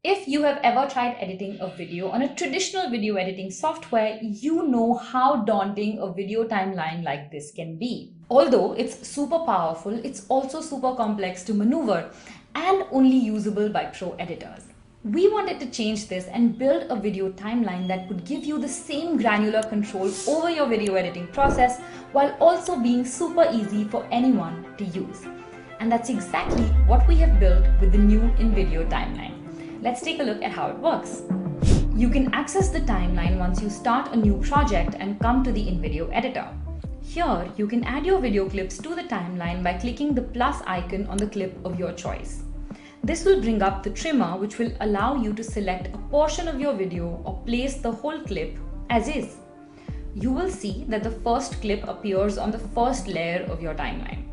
If you have ever tried editing a video on a traditional video editing software, you know how daunting a video timeline like this can be. Although it's super powerful, it's also super complex to maneuver and only usable by pro editors. We wanted to change this and build a video timeline that would give you the same granular control over your video editing process while also being super easy for anyone to use. And that's exactly what we have built with the new InVideo timeline. Let's take a look at how it works. You can access the timeline once you start a new project and come to the InVideo editor. Here, you can add your video clips to the timeline by clicking the plus icon on the clip of your choice. This will bring up the trimmer, which will allow you to select a portion of your video or place the whole clip as is. You will see that the first clip appears on the first layer of your timeline.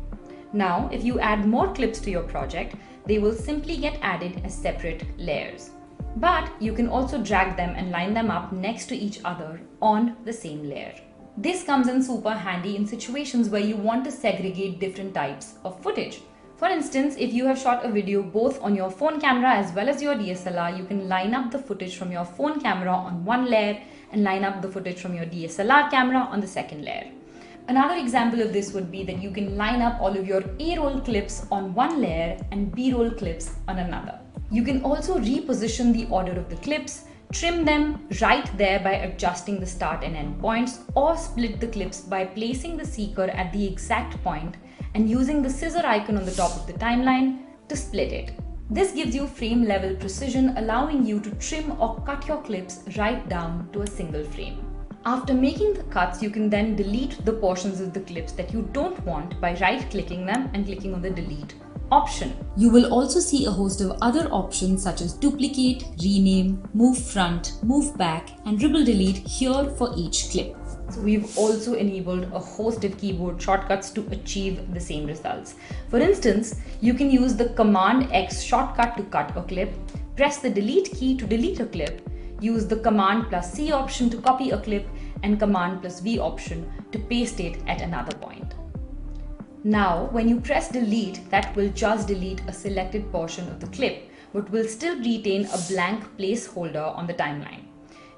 Now, if you add more clips to your project, they will simply get added as separate layers. But you can also drag them and line them up next to each other on the same layer. This comes in super handy in situations where you want to segregate different types of footage. For instance, if you have shot a video both on your phone camera as well as your DSLR, you can line up the footage from your phone camera on one layer and line up the footage from your DSLR camera on the second layer. Another example of this would be that you can line up all of your A-roll clips on one layer and B-roll clips on another. You can also reposition the order of the clips, trim them right there by adjusting the start and end points, or split the clips by placing the seeker at the exact point and using the scissor icon on the top of the timeline to split it. This gives you frame level precision, allowing you to trim or cut your clips right down to a single frame. After making the cuts, you can then delete the portions of the clips that you don't want by right-clicking them and clicking on the delete option. You will also see a host of other options such as duplicate, rename, move front, move back, and dribble delete here for each clip. So we've also enabled a host of keyboard shortcuts to achieve the same results. For instance, you can use the Command X shortcut to cut a clip, press the delete key to delete a clip, use the Command plus C option to copy a clip, and Command plus V option to paste it at another point. Now, when you press delete, that will just delete a selected portion of the clip, but will still retain a blank placeholder on the timeline.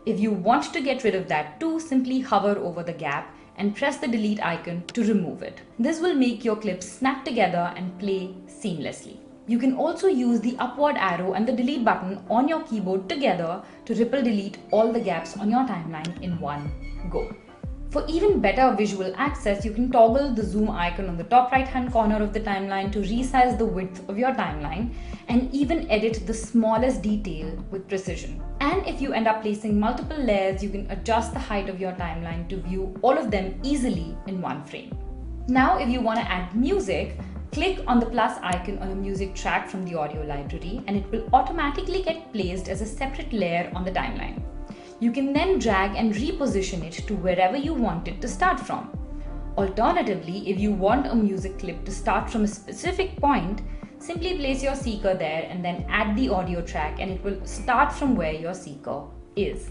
If you want to get rid of that too, simply hover over the gap and press the delete icon to remove it. This will make your clips snap together and play seamlessly. You can also use the upward arrow and the delete button on your keyboard together to ripple delete all the gaps on your timeline in one go. For even better visual access, you can toggle the zoom icon on the top right-hand corner of the timeline to resize the width of your timeline and even edit the smallest detail with precision. And if you end up placing multiple layers, you can adjust the height of your timeline to view all of them easily in one frame. Now, if you want to add music, click on the plus icon on a music track from the audio library and it will automatically get placed as a separate layer on the timeline. You can then drag and reposition it to wherever you want it to start from. Alternatively, if you want a music clip to start from a specific point, simply place your seeker there and then add the audio track and it will start from where your seeker is.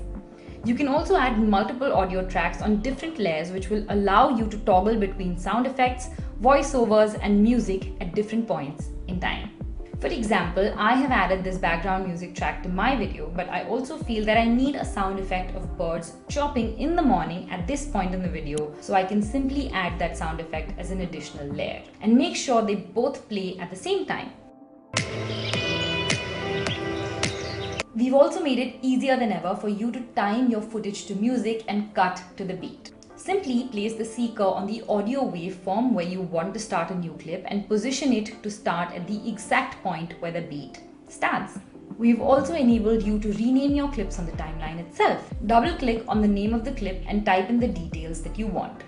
You can also add multiple audio tracks on different layers, which will allow you to toggle between sound effects, voiceovers, and music at different points in time. For example, I have added this background music track to my video, but I also feel that I need a sound effect of birds chirping in the morning at this point in the video, so I can simply add that sound effect as an additional layer and make sure they both play at the same time. We've also made it easier than ever for you to time your footage to music and cut to the beat. Simply place the seeker on the audio waveform where you want to start a new clip and position it to start at the exact point where the beat starts. We've also enabled you to rename your clips on the timeline itself. Double-click on the name of the clip and type in the details that you want.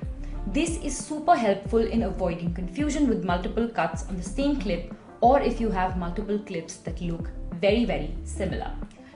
This is super helpful in avoiding confusion with multiple cuts on the same clip, or if you have multiple clips that look very similar.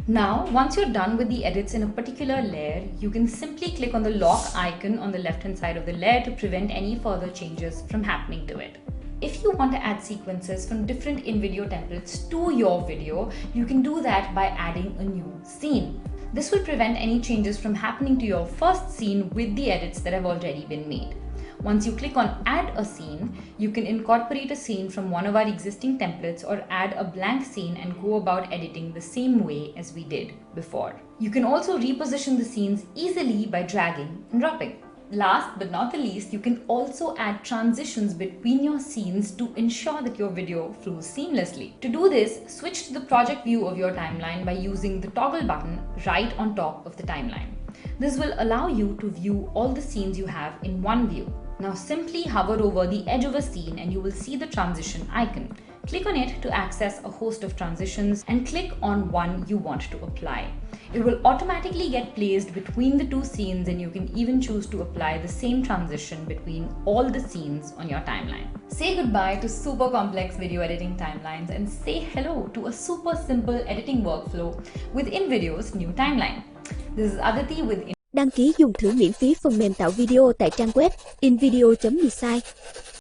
Now, once you're done with the edits in a particular layer, you can simply click on the lock icon on the left-hand side of the layer to prevent any further changes from happening to it. If you want to add sequences from different InVideo templates to your video, you can do that by adding a new scene. This will prevent any changes from happening to your first scene with the edits that have already been made. Once you click on add a scene, you can incorporate a scene from one of our existing templates or add a blank scene and go about editing the same way as we did before. You can also reposition the scenes easily by dragging and dropping. Last but not the least, you can also add transitions between your scenes to ensure that your video flows seamlessly. To do this, switch to the project view of your timeline by using the toggle button right on top of the timeline. This will allow you to view all the scenes you have in one view. Now simply hover over the edge of a scene and you will see the transition icon. Click on it to access a host of transitions and click on one you want to apply. It will automatically get placed between the two scenes, and you can even choose to apply the same transition between all the scenes on your timeline. Say goodbye to super complex video editing timelines and say hello to a super simple editing workflow with InVideo's new timeline. This is Aditi with Đăng ký dùng thử miễn phí phần mềm tạo video tại trang web InVideo.design.